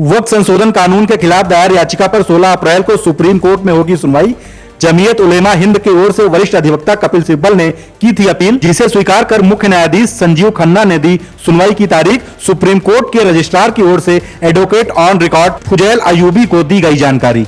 वक्त संशोधन कानून के खिलाफ दायर याचिका पर 16 अप्रैल को सुप्रीम कोर्ट में होगी सुनवाई। जमीयत उलेमा हिंद की ओर से वरिष्ठ अधिवक्ता कपिल सिब्बल ने की थी अपील, जिसे स्वीकार कर मुख्य न्यायाधीश संजीव खन्ना ने दी सुनवाई की तारीख। सुप्रीम कोर्ट के रजिस्ट्रार की ओर से advocate on record Fuzail Ayubi को दी गई जानकारी।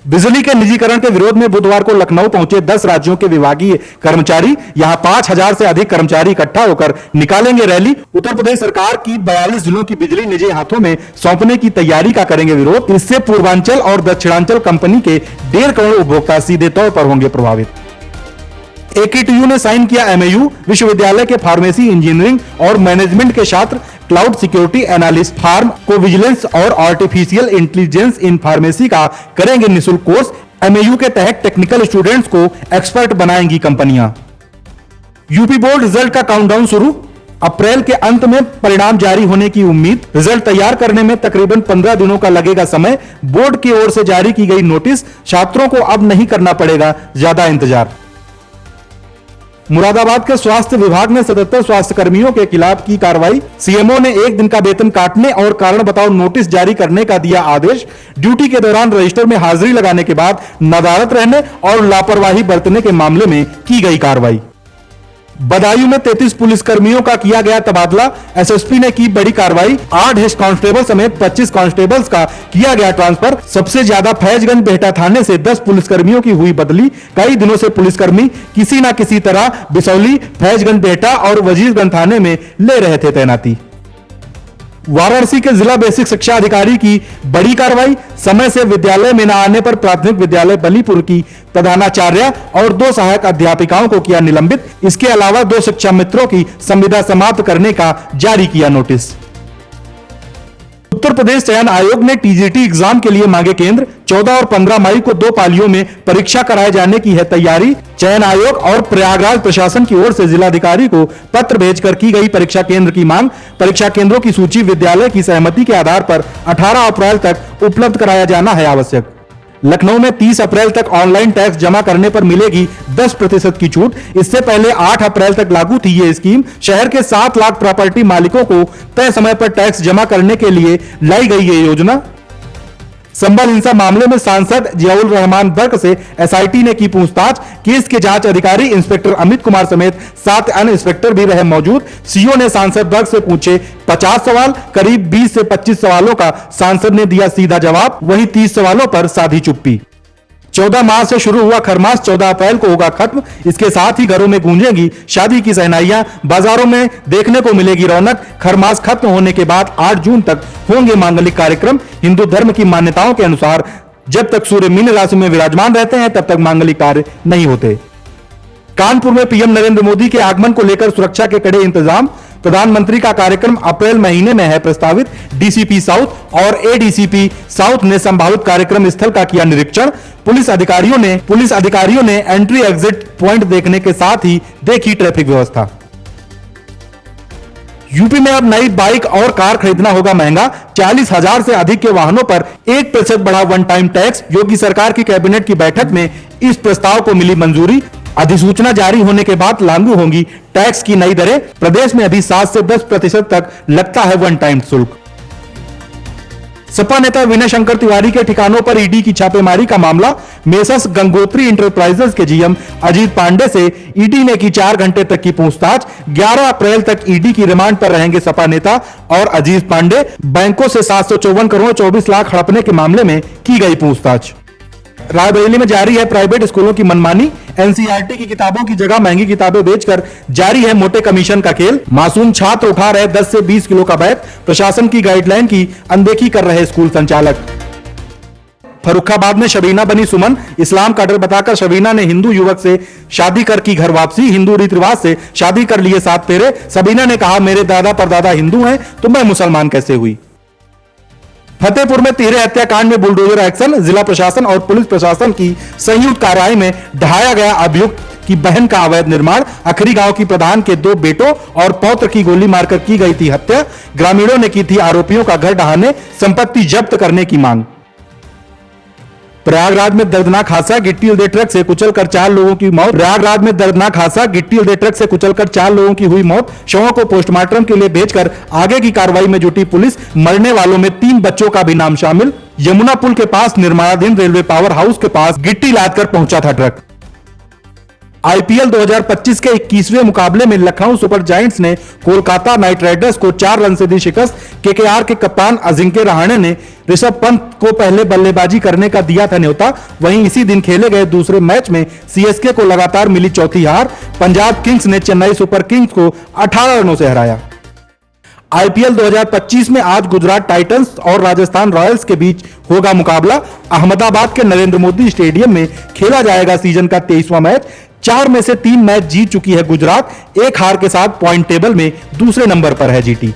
बिजली के निजीकरण के विरोध में बुधवार को लखनऊ पहुंचे 10 राज्यों के विभागीय कर्मचारी। यहां 5000 से अधिक कर्मचारी इकट्ठा होकर निकालेंगे रैली। उत्तर प्रदेश सरकार की 42 जिलों की बिजली निजी हाथों में सौंपने की तैयारी का करेंगे विरोध। इससे पूर्वांचल और दक्षिणांचल कंपनी के 1.5 करोड़ उपभोक्ता सीधे तौर पर होंगे प्रभावित। एकेटीयू ने साइन किया एमओयू। विश्वविद्यालय के फार्मेसी इंजीनियरिंग और मैनेजमेंट के छात्र क्लाउड सिक्योरिटी एनालिस्ट, फार्म को विजिलेंस और आर्टिफिशियल इंटेलिजेंस इन फार्मेसी का करेंगे निःशुल्क कोर्स। एमओयू के तहत टेक्निकल स्टूडेंट्स को एक्सपर्ट बनाएंगी कंपनियां। यूपी बोर्ड रिजल्ट का काउंटडाउन शुरू। अप्रैल के अंत में परिणाम जारी होने की उम्मीद। रिजल्ट तैयार करने में तकरीबन 15 दिनों का लगेगा समय। बोर्ड की ओर से जारी की गई नोटिस, छात्रों को अब नहीं करना पड़ेगा ज्यादा इंतजार। मुरादाबाद के स्वास्थ्य विभाग ने 77 स्वास्थ्य कर्मियों के खिलाफ की कार्रवाई। सीएमओ ने 1 दिन का वेतन काटने और कारण बताओ नोटिस जारी करने का दिया आदेश। ड्यूटी के दौरान रजिस्टर में हाजिरी लगाने के बाद नदारत रहने और लापरवाही बरतने के मामले में की गई कार्रवाई। बदायूं में 33 पुलिसकर्मियों का किया गया तबादला। एसएसपी ने की बड़ी कार्रवाई। 8 हेड कांस्टेबल समेत 25 कांस्टेबल्स का किया गया ट्रांसफर। सबसे ज्यादा फैजगंज बेहटा थाने से 10 पुलिसकर्मियों की हुई बदली। कई दिनों से पुलिसकर्मी किसी न किसी तरह बिसौली, फैजगंज बेहटा और वजीरगंज थाने में ले रहे थे तैनाती। वाराणसी के जिला बेसिक शिक्षा अधिकारी की बड़ी कार्रवाई। समय से विद्यालय में न आने पर प्राथमिक विद्यालय बलीपुर की प्रधानाचार्य और 2 सहायक अध्यापिकाओं को किया निलंबित। इसके अलावा 2 शिक्षा मित्रों की संविदा समाप्त करने का जारी किया नोटिस। उत्तर प्रदेश चयन आयोग ने टीजीटी एग्जाम के लिए मांगे केंद्र। 14 और 15 मई को 2 पालियों में परीक्षा कराए जाने की है तैयारी। चयन आयोग और प्रयागराज प्रशासन की ओर से जिलाधिकारी को पत्र भेजकर की गई परीक्षा केंद्र की मांग। परीक्षा केंद्रों की सूची विद्यालय की सहमति के आधार पर 18 अप्रैल तक उपलब्ध कराया जाना है आवश्यक। लखनऊ में 30 अप्रैल तक ऑनलाइन टैक्स जमा करने पर मिलेगी 10% की छूट। इससे पहले 8 अप्रैल तक लागू थी ये स्कीम। शहर के 7 लाख प्रॉपर्टी मालिकों को तय समय पर टैक्स जमा करने के लिए लाई गई ये योजना। संभल हिंसा मामले में सांसद जियाउल रहमान बर्क से एसआईटी ने की पूछताछ। केस के जांच अधिकारी इंस्पेक्टर अमित कुमार समेत 7 अन्य इंस्पेक्टर भी रहे मौजूद। सीओ ने सांसद बर्क से पूछे 50 सवाल। करीब 20 से 25 सवालों का सांसद ने दिया सीधा जवाब। वहीं 30 सवालों पर साधी चुप्पी। 14 मार्च से शुरू हुआ खरमास 14 अप्रैल को होगा खत्म। इसके साथ ही घरों में गूंजेंगी शादी की शहनाइयां, बाजारों में देखने को मिलेगी रौनक। खरमास खत्म होने के बाद 8 जून तक होंगे मांगलिक कार्यक्रम। हिंदू धर्म की मान्यताओं के अनुसार जब तक सूर्य मीन राशि में विराजमान रहते हैं तब तक मांगलिक कार्य नहीं होते। कानपुर में पीएम नरेंद्र मोदी के आगमन को लेकर सुरक्षा के कड़े इंतजाम। प्रधानमंत्री का कार्यक्रम अप्रैल महीने में है प्रस्तावित। डीसीपी साउथ और एडीसीपी साउथ ने संभावित कार्यक्रम स्थल का किया निरीक्षण। पुलिस अधिकारियों ने एंट्री एग्जिट पॉइंट देखने के साथ ही देखी ट्रैफिक व्यवस्था। यूपी में अब नई बाइक और कार खरीदना होगा महंगा। 40,000 से अधिक के वाहनों पर 1% बढ़ा वन टाइम टैक्स। योगी सरकार की कैबिनेट की बैठक में इस प्रस्ताव को मिली मंजूरी। अधिसूचना जारी होने के बाद लागू होंगी टैक्स की नई दरें। प्रदेश में अभी 7 से 10% तक लगता है वन टाइम शुल्क। सपा नेता विनय शंकर तिवारी के ठिकानों पर ईडी की छापेमारी का मामला। मेसर्स गंगोत्री इंटरप्राइजेस के जीएम अजीत पांडे से ईडी ने की 4 घंटे तक की पूछताछ। 11 अप्रैल तक ईडी की रिमांड पर रहेंगे सपा नेता और अजीत पांडे। बैंकों से 754 करोड़ 24 लाख हड़पने के मामले में की गई पूछताछ। रायबरेली में जारी है प्राइवेट स्कूलों की मनमानी। एनसीईआरटी की किताबों की जगह महंगी किताबें बेचकर जारी है मोटे कमीशन का खेल। मासूम छात्र उठा रहे 10 से 20 किलो का बैग। प्रशासन की गाइडलाइन की अनदेखी कर रहे स्कूल संचालक। फर्रुखाबाद में शबीना बनी सुमन। इस्लाम का डर बताकर शबीना ने हिंदू युवक से शादी कर की घर वापसी। हिंदू रीति रिवाज से शादी कर लिए 7 फेरे। सबीना ने कहा मेरे दादा परदादा हिंदू हैं तो मैं मुसलमान कैसे हुई। फतेहपुर में तिहरे हत्याकांड में बुलडोजर एक्शन। जिला प्रशासन और पुलिस प्रशासन की संयुक्त कार्रवाई में ढहाया गया अभियुक्त की बहन का अवैध निर्माण। अखरी गांव की प्रधान के 2 बेटों और पौत्र की गोली मारकर की गई थी हत्या। ग्रामीणों ने की थी आरोपियों का घर ढहाने, संपत्ति जब्त करने की मांग। प्रयागराज में दर्दनाक हादसा, गिट्टी उलदे ट्रक से कुचलकर 4 लोगों की मौत। प्रयागराज में दर्दनाक हादसा, गिट्टी उलदे ट्रक से कुचलकर 4 लोगों की हुई मौत। शवों को पोस्टमार्टम के लिए भेजकर आगे की कार्रवाई में जुटी पुलिस। मरने वालों में 3 बच्चों का भी नाम शामिल। यमुना पुल के पास निर्माणाधीन रेलवे पावर हाउस के पास गिट्टी लादकर पहुंचा था ट्रक। आईपीएल 2025 के 21वें मुकाबले में लखनऊ सुपर जायंट्स ने कोलकाता नाइट राइडर्स को 4 रन से दी शिकस्त। केकेआर के कप्तान अजिंक्य रहाणे ने ऋषभ पंत को पहले बल्लेबाजी करने का दिया था न्योता। वहीं इसी दिन खेले गए दूसरे मैच में सीएसके को लगातार मिली चौथी हार। पंजाब किंग्स ने चेन्नई सुपर किंग्स को 18 रनों से हराया। आईपीएल 2025 में आज गुजरात टाइटंस और राजस्थान रॉयल्स के बीच होगा मुकाबला। अहमदाबाद के नरेंद्र मोदी स्टेडियम में खेला जाएगा सीजन का 23वां मैच। 4 में से 3 मैच जीत चुकी है गुजरात। 1 हार के साथ पॉइंट टेबल में दूसरे नंबर पर है जीटी।